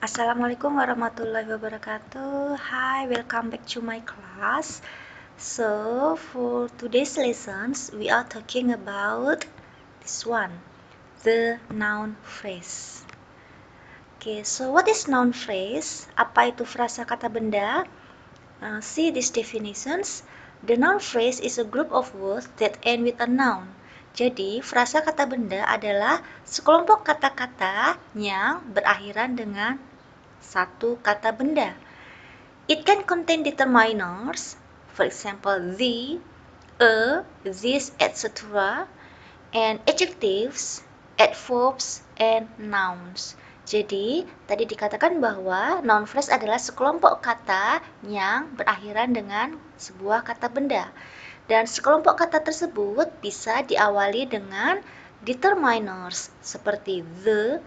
Assalamualaikum warahmatullahi wabarakatuh. Hi, welcome back to my class. So, for today's lessons, we are talking about this one, the noun phrase. Okay, so what is noun phrase? Apa itu frasa kata benda? See these definitions. The noun phrase is a group of words that end with a noun. Jadi, frasa kata benda adalah sekelompok kata-kata yang berakhiran dengan satu kata benda. It can contain determiners, for example, the, a, this, etc., and adjectives, adverbs, and nouns. Jadi, tadi dikatakan bahwa noun phrase adalah sekelompok kata yang berakhiran dengan sebuah kata benda. Dan sekelompok kata tersebut bisa diawali dengan determiners seperti the,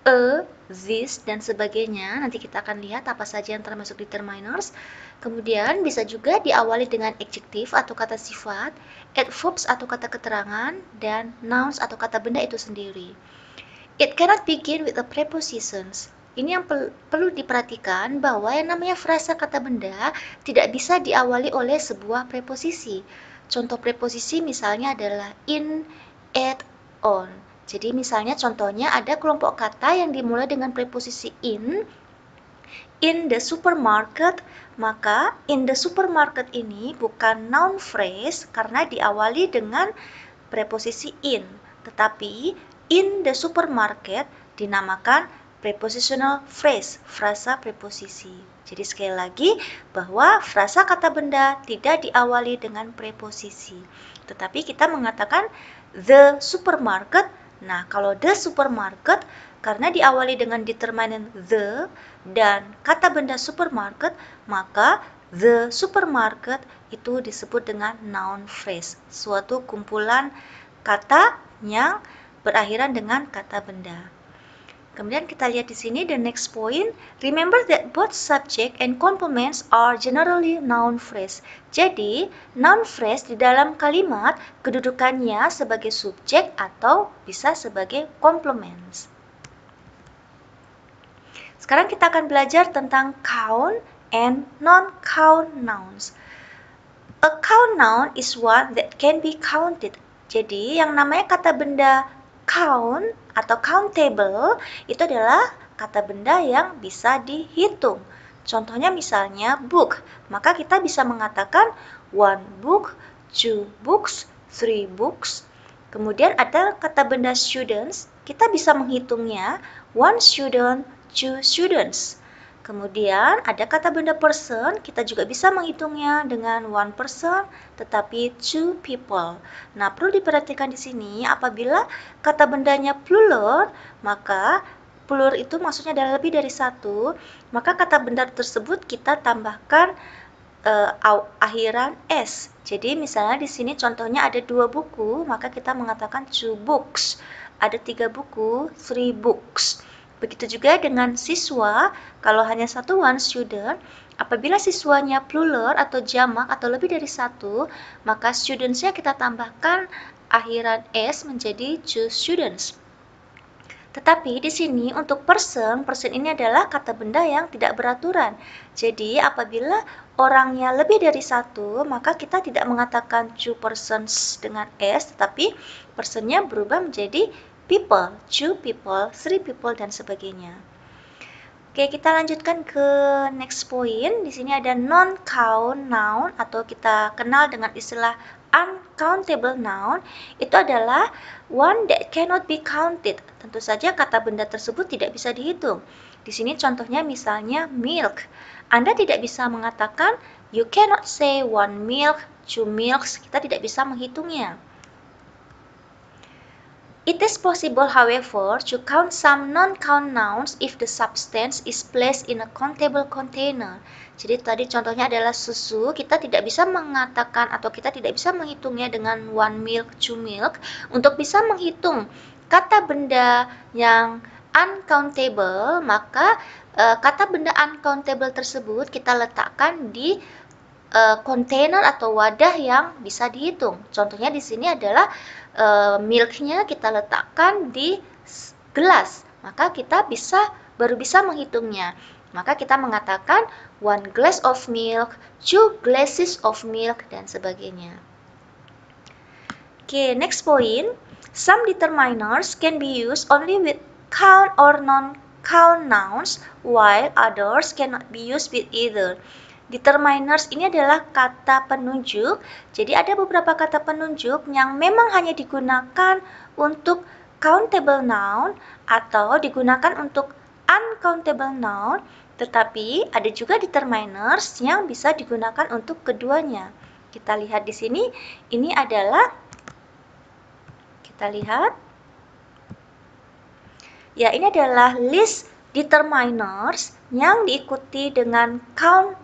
a, this, dan sebagainya. Nanti kita akan lihat apa saja yang termasuk determiners. Kemudian bisa juga diawali dengan adjektif atau kata sifat, adverbs atau kata keterangan, dan nouns atau kata benda itu sendiri. It cannot begin with a prepositions. Ini yang perlu diperhatikan bahwa yang namanya frasa kata benda tidak bisa diawali oleh sebuah preposisi. Contoh preposisi misalnya adalah in, at, on. Jadi misalnya contohnya ada kelompok kata yang dimulai dengan preposisi in the supermarket, maka in the supermarket ini bukan noun phrase karena diawali dengan preposisi in, tetapi in the supermarket dinamakan prepositional phrase, frasa preposisi. Jadi sekali lagi bahwa frasa kata benda tidak diawali dengan preposisi, tetapi kita mengatakan the supermarket. Nah, kalau the supermarket karena diawali dengan determinant the dan kata benda supermarket, maka the supermarket itu disebut dengan noun phrase, suatu kumpulan kata yang berakhiran dengan kata benda. Kemudian kita lihat di sini the next point. Remember that both subject and complements are generally noun phrase. Jadi, noun phrase di dalam kalimat kedudukannya sebagai subjek atau bisa sebagai complements. Sekarang kita akan belajar tentang count and non-count nouns. A count noun is one that can be counted. Jadi, yang namanya kata benda count atau countable itu adalah kata benda yang bisa dihitung. Contohnya misalnya book, maka kita bisa mengatakan one book, two books, three books. Kemudian ada kata benda students, kita bisa menghitungnya one student, two students. Kemudian ada kata benda person, kita juga bisa menghitungnya dengan one person, tetapi two people. Nah, perlu diperhatikan di sini apabila kata bendanya plural, maka plural itu maksudnya adalah lebih dari satu, maka kata benda tersebut kita tambahkan akhiran s. Jadi misalnya di sini contohnya ada 2 buku, maka kita mengatakan two books. Ada 3 buku, three books. Begitu juga dengan siswa, kalau hanya satu one student, apabila siswanya plural atau jamak atau lebih dari satu, maka studentsnya kita tambahkan akhiran s menjadi two students. Tetapi di sini untuk person ini adalah kata benda yang tidak beraturan. Jadi apabila orangnya lebih dari satu, maka kita tidak mengatakan two persons dengan s, tetapi personnya berubah menjadi people, two people, three people, dan sebagainya. Oke, kita lanjutkan ke next point. Di sini ada non-count noun atau kita kenal dengan istilah uncountable noun. Itu adalah one that cannot be counted. Tentu saja kata benda tersebut tidak bisa dihitung. Di sini contohnya misalnya milk. Anda tidak bisa mengatakan you cannot say one milk, two milks. Kita tidak bisa menghitungnya. It is possible, however, to count some non-count nouns if the substance is placed in a countable container. Jadi tadi contohnya adalah susu, kita tidak bisa mengatakan atau kita tidak bisa menghitungnya dengan one milk, two milk. Untuk bisa menghitung kata benda yang uncountable, maka kata benda uncountable tersebut kita letakkan di kontainer atau wadah yang bisa dihitung. Contohnya di sini adalah milknya kita letakkan di gelas. maka kita baru bisa menghitungnya. Maka kita mengatakan 1 glass of milk, 2 glasses of milk, dan sebagainya. Okay, next point. Some determiners can be used only with count or non-count nouns, while others cannot be used with either. Determiners ini adalah kata penunjuk. Jadi ada beberapa kata penunjuk yang memang hanya digunakan untuk countable noun atau digunakan untuk uncountable noun, tetapi ada juga determiners yang bisa digunakan untuk keduanya. Kita lihat di sini, ini adalah ini adalah list determiners yang diikuti dengan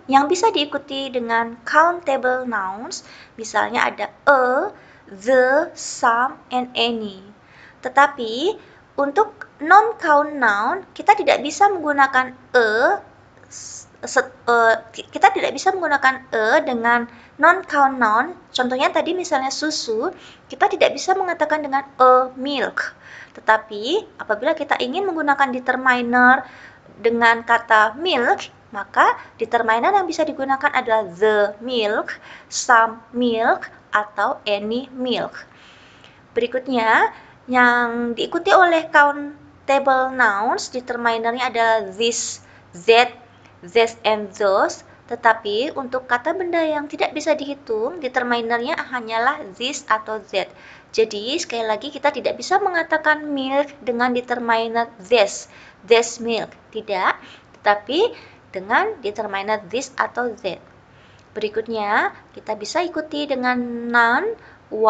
yang bisa diikuti dengan countable nouns. Misalnya ada a, the, some, and any. Tetapi untuk non-count noun kita tidak bisa menggunakan kita tidak bisa menggunakan dengan non-count noun. Contohnya tadi misalnya susu, kita tidak bisa mengatakan dengan a milk. Tetapi apabila kita ingin menggunakan determiner dengan kata milk, maka determiner yang bisa digunakan adalah the milk, some milk, atau any milk. Berikutnya, yang diikuti oleh countable nouns, determinernya adalah this, that, and those. Tetapi untuk kata benda yang tidak bisa dihitung, determinernya hanyalah this atau that. Jadi sekali lagi kita tidak bisa mengatakan milk dengan determiner this milk, tidak. Tetapi dengan determiner this atau that. Berikutnya kita bisa ikuti dengan noun 1,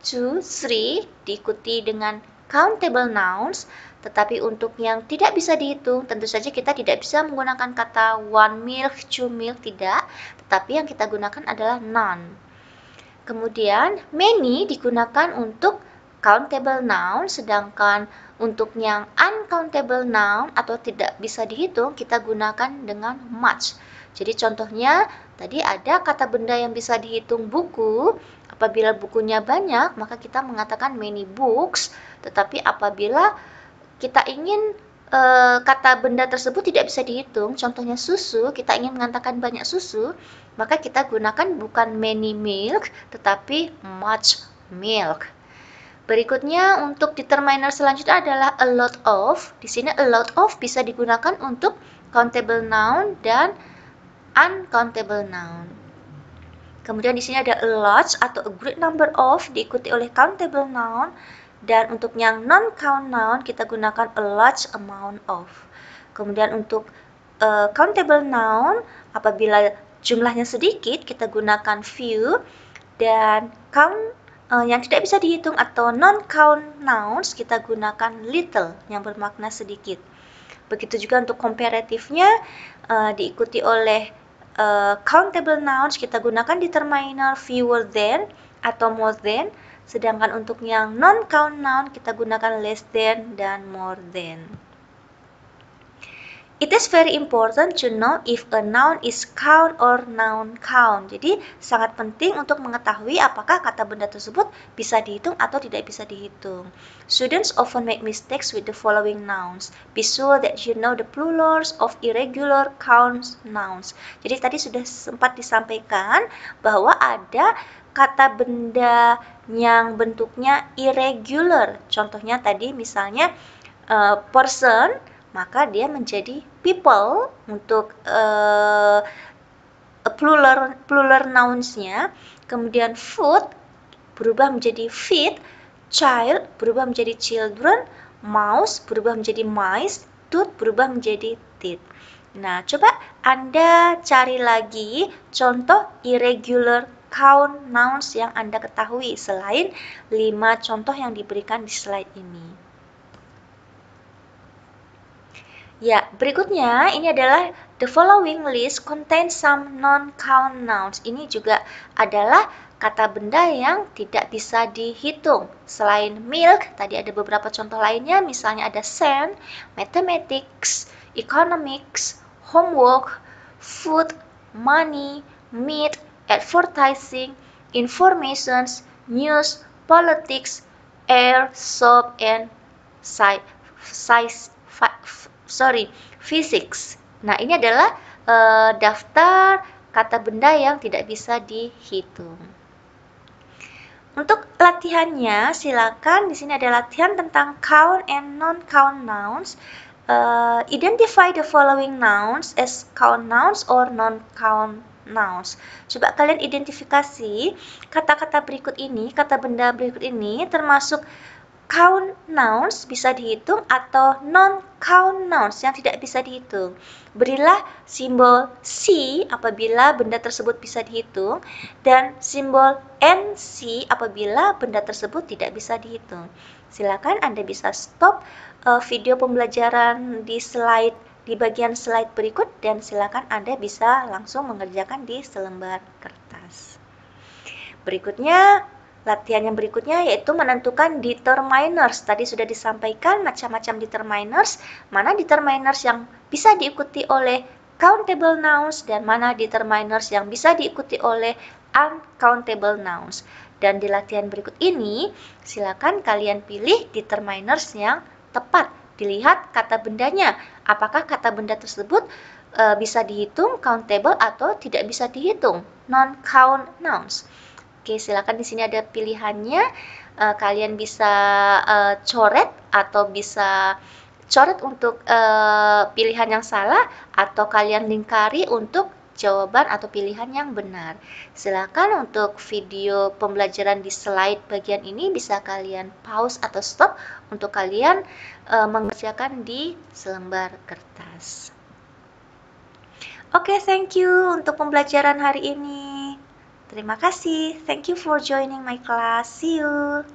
2, 3 diikuti dengan countable nouns. Tetapi untuk yang tidak bisa dihitung, tentu saja kita tidak bisa menggunakan kata 1 milk, 2 milk, tidak. Tetapi yang kita gunakan adalah none. Kemudian, many digunakan untuk countable noun, sedangkan untuk yang uncountable noun atau tidak bisa dihitung, kita gunakan dengan much. Jadi contohnya, tadi ada kata benda yang bisa dihitung buku. Apabila bukunya banyak, maka kita mengatakan many books. Tetapi apabila kita ingin kata benda tersebut tidak bisa dihitung, contohnya susu, kita ingin mengatakan banyak susu, maka kita gunakan bukan many milk, tetapi much milk. Berikutnya untuk determiner selanjutnya adalah a lot of. Di sini a lot of bisa digunakan untuk countable noun dan uncountable noun. Kemudian di sini ada a large atau a great number of diikuti oleh countable noun. Dan untuk yang non-count noun kita gunakan a large amount of. Kemudian untuk countable noun apabila jumlahnya sedikit kita gunakan few. Dan yang tidak bisa dihitung atau non-count nouns kita gunakan little yang bermakna sedikit. Begitu juga untuk comparatifnya diikuti oleh countable nouns kita gunakan determiner fewer than atau more than. Sedangkan untuk yang non-count noun kita gunakan less than dan more than. It is very important to know if a noun is count or non-count. Jadi sangat penting untuk mengetahui apakah kata benda tersebut bisa dihitung atau tidak bisa dihitung. Students often make mistakes with the following nouns. Be sure that you know the plurals of irregular count nouns. Jadi tadi sudah sempat disampaikan bahwa ada kata benda yang bentuknya irregular. Contohnya tadi misalnya person, maka dia menjadi people untuk plural nouns-nya. Kemudian food berubah menjadi feed, child berubah menjadi children, mouse berubah menjadi mice, tooth berubah menjadi teeth. Nah, coba Anda cari lagi contoh irregular count nouns yang Anda ketahui selain 5 contoh yang diberikan di slide ini. Ya, berikutnya ini adalah the following list contains some non-count nouns. Ini juga adalah kata benda yang tidak bisa dihitung. Selain milk, tadi ada beberapa contoh lainnya, misalnya ada sand, mathematics, economics, homework, food, money, meat, advertising, informations, news, politics, air, soap, and physics. Nah, ini adalah daftar kata benda yang tidak bisa dihitung. Untuk latihannya, silakan di sini ada latihan tentang count and non-count nouns. Identify the following nouns as count nouns or non-count nouns. Coba kalian identifikasi kata-kata berikut ini, kata benda berikut ini termasuk count nouns bisa dihitung atau non-count nouns yang tidak bisa dihitung. Berilah simbol C apabila benda tersebut bisa dihitung dan simbol NC apabila benda tersebut tidak bisa dihitung. Silakan Anda bisa stop video pembelajaran di bagian slide berikut dan silakan Anda bisa langsung mengerjakan di selembar kertas. Berikutnya, latihan yang berikutnya yaitu menentukan determiners. Tadi sudah disampaikan macam-macam determiners, mana determiners yang bisa diikuti oleh countable nouns dan mana determiners yang bisa diikuti oleh uncountable nouns. Dan di latihan berikut ini, silakan kalian pilih determiners yang tepat. Dilihat kata bendanya, apakah kata benda tersebut bisa dihitung, countable atau tidak bisa dihitung, non-count nouns. Oke, silakan di sini ada pilihannya. Kalian bisa coret atau bisa coret untuk pilihan yang salah atau kalian lingkari untuk jawaban atau pilihan yang benar. Silakan untuk video pembelajaran di slide bagian ini bisa kalian pause atau stop untuk kalian mengerjakan di selembar kertas. Oke, thank you untuk pembelajaran hari ini. Terima kasih. Thank you for joining my class. See you.